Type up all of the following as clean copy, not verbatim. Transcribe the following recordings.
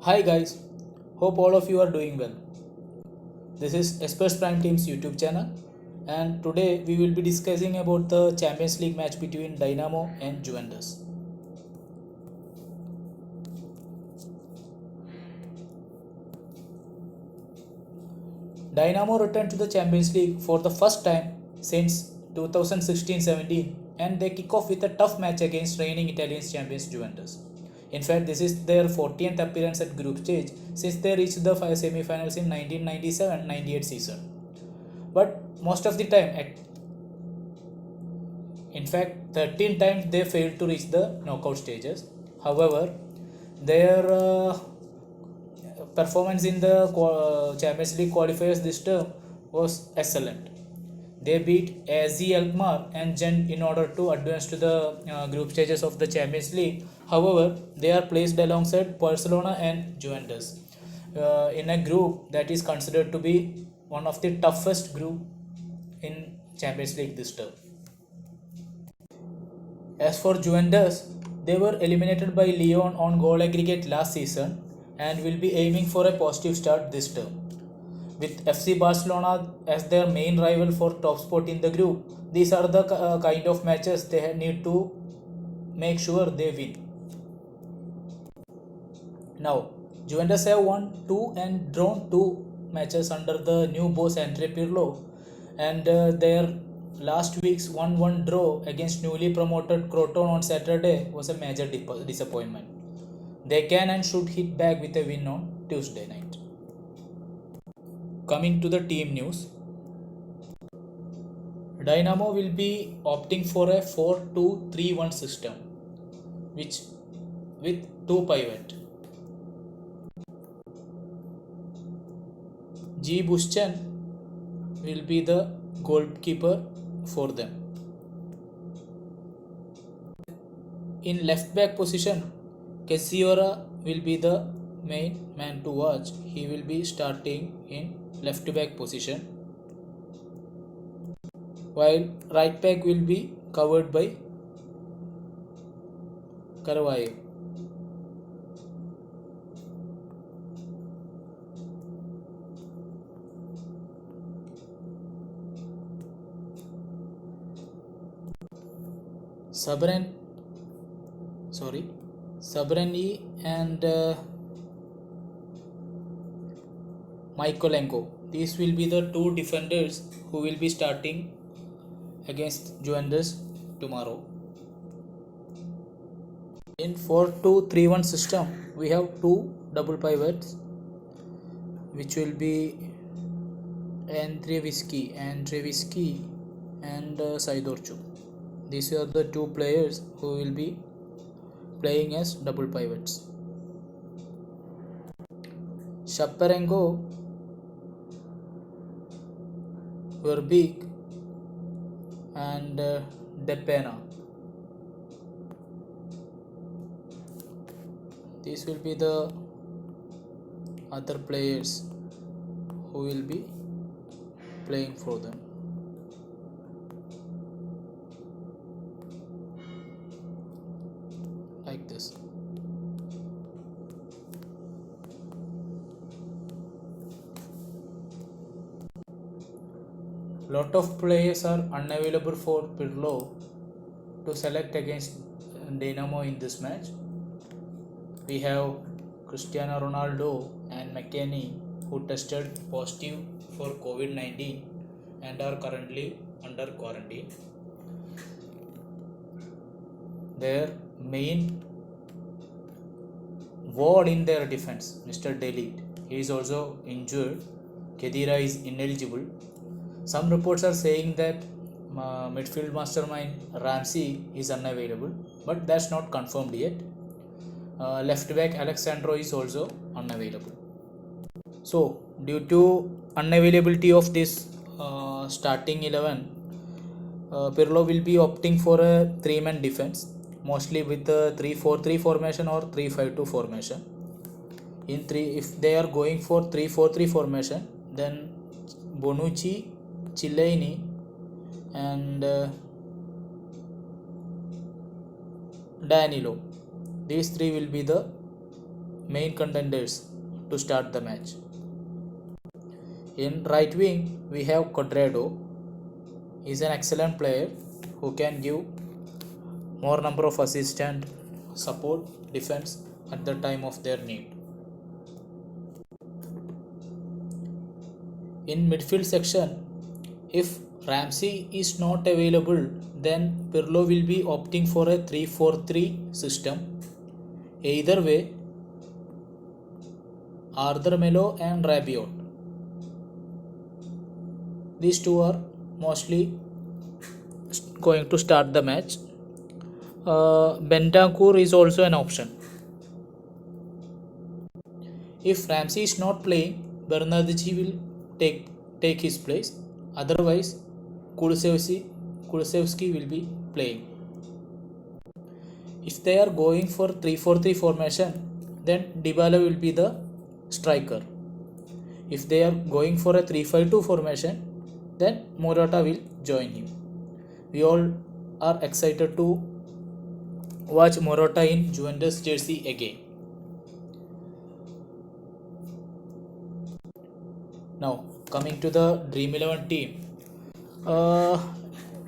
Hi guys, hope all of you are doing well. This is Express Prime Team's YouTube channel, and today we will be discussing about the Champions League match between Dynamo and Juventus. Dynamo returned to the Champions League for the first time since 2016-17 and they kick off with a tough match against reigning Italian champions Juventus. In fact, this is their 14th appearance at group stage since they reached the semi-finals in 1997-98 season. But most of the time, in fact 13 times they failed to reach the knockout stages. However, their performance in the Champions League qualifiers this term was excellent. They beat AZ Alkmaar and Gent in order to advance to the group stages of the Champions League. However, they are placed alongside Barcelona and Juventus in a group that is considered to be one of the toughest group in Champions League this term. As for Juventus, they were eliminated by Lyon on goal aggregate last season and will be aiming for a positive start this term. With FC Barcelona as their main rival for top spot in the group, these are the kind of matches they need to make sure they win. Now, Juventus have won 2 and drawn 2 matches under the new boss Andre Pirlo, and their last week's 1-1 draw against newly promoted Croton on Saturday was a major disappointment. They can and should hit back with a win on Tuesday night. Coming to the team news, Dynamo will be opting for a 4-2-3-1 system, which with 2 pivot. G. Buschen will be the goalkeeper for them. In left back position, Casiora will be the main man to watch. He will be starting in left back position, while right back will be covered by Carvalho. Sabrani and Mykolenko. These will be the two defenders who will be starting against Juventus tomorrow. In 4-2-3-1 system, we have two double pivots, which will be Andreevski and Saidorchuk. These are the two players who will be playing as double pivots. Shaparenko, Verbeek and Depena. These will be the other players who will be playing for them. Like this. Lot of players are unavailable for Pirlo to select against Dynamo in this match. We have Cristiano Ronaldo and McKennie who tested positive for COVID-19 and are currently under quarantine. Their main wall in their defense, Mr. Delete, he is also injured. Khedira is ineligible. Some reports are saying that midfield mastermind Ramsey is unavailable, but that's not confirmed yet. Left back Alexandro is also unavailable. So, due to unavailability of this starting 11, Pirlo will be opting for a 3-man defense, mostly with a 3-4-3 formation or 3-5-2 formation. If they are going for 3-4-3 formation, then Bonucci, Chiellini and Danilo, these three will be the main contenders to start the match. In right wing, we have Cuadrado. He is an excellent player who can give more number of assists and support defense at the time of their need. In midfield section, if Ramsey is not available, then Pirlo will be opting for a 3-4-3 system. Either way, Arthur Melo and Rabiot. These two are mostly going to start the match. Bentancur is also an option. If Ramsey is not playing, Bernardeschi will take his place. Otherwise, Kulusevski will be playing. If they are going for 3-4-3 formation, then Dybala will be the striker. If they are going for a 3-5-2 formation, then Morata will join him. We all are excited to watch Morata in Juventus jersey again. Now coming to the Dream 11 team,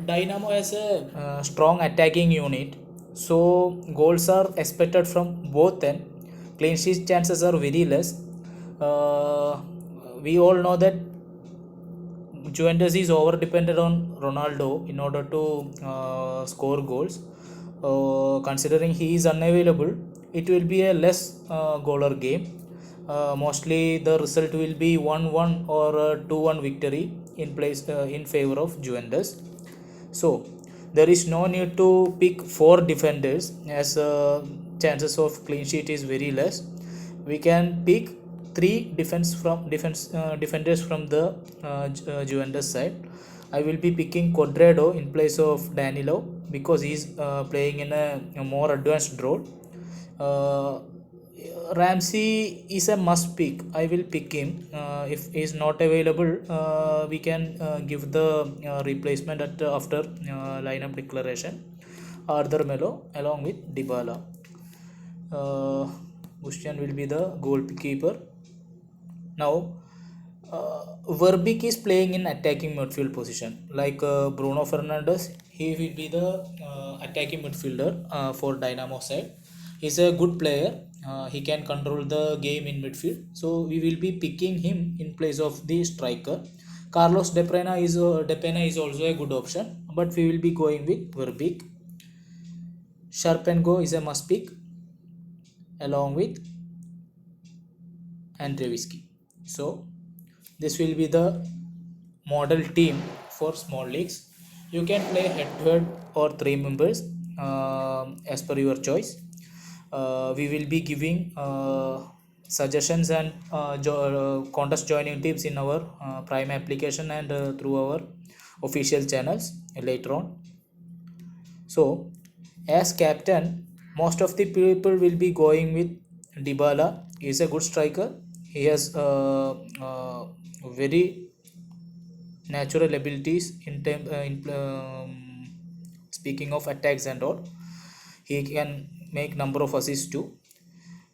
Dynamo has a strong attacking unit, so goals are expected from both ends. Clean sheet chances are very less. We all know that Juventus is over dependent on Ronaldo in order to score goals. Considering he is unavailable, it will be a less goaler game. Mostly the result will be 1-1 or 2-1 victory in favor of Juventus. So there is no need to pick 4 defenders, as chances of clean sheet is very less. We can pick 3 defenders from the Juventus side. I will be picking Cuadrado in place of Danilo because he is playing in a more advanced role. Ramsey is a must pick. I will pick him. If he is not available, we can give the replacement after lineup declaration. Arthur Melo along with Dybala. Bustian will be the goalkeeper. Now, Verbeek is playing in attacking midfield position. Like Bruno Fernandes, he will be the attacking midfielder for Dynamo side. He's a good player. He can control the game in midfield. So we will be picking him in place of the striker. Carlos De Pena is also a good option, but we will be going with Verbeek. Sharpenko is a must pick along with Andreevski. So this will be the model team for small leagues. You can play head-to-head or 3 members as per your choice. We will be giving suggestions and contest joining tips in our Prime application and through our official channels later on. So as captain, most of the people will be going with Dybala. He is a good striker. He has very natural abilities in speaking of attacks and all. He can make number of assists too.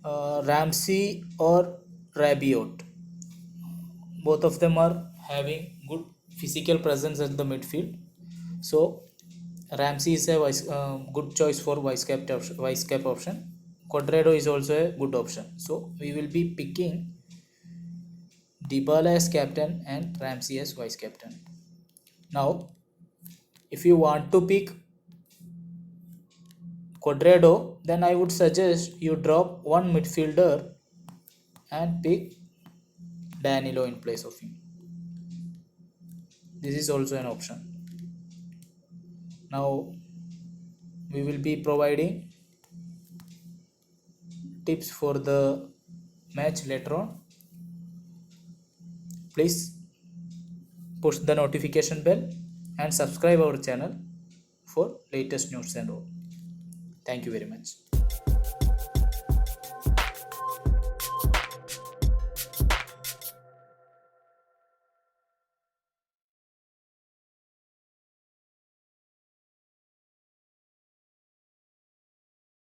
Ramsey or Rabiot, both of them are having good physical presence at the midfield. So Ramsey is a good choice for vice cap option. Cuadrado is also a good option. So we will be picking Dybala as captain and Ramsey as vice captain. Now, if you want to pick Cuadrado, then I would suggest you drop one midfielder and pick Danilo in place of him. This is also an option. Now we will be providing tips for the match later on. Please push the notification bell and subscribe our channel for latest news and all. Thank you very much.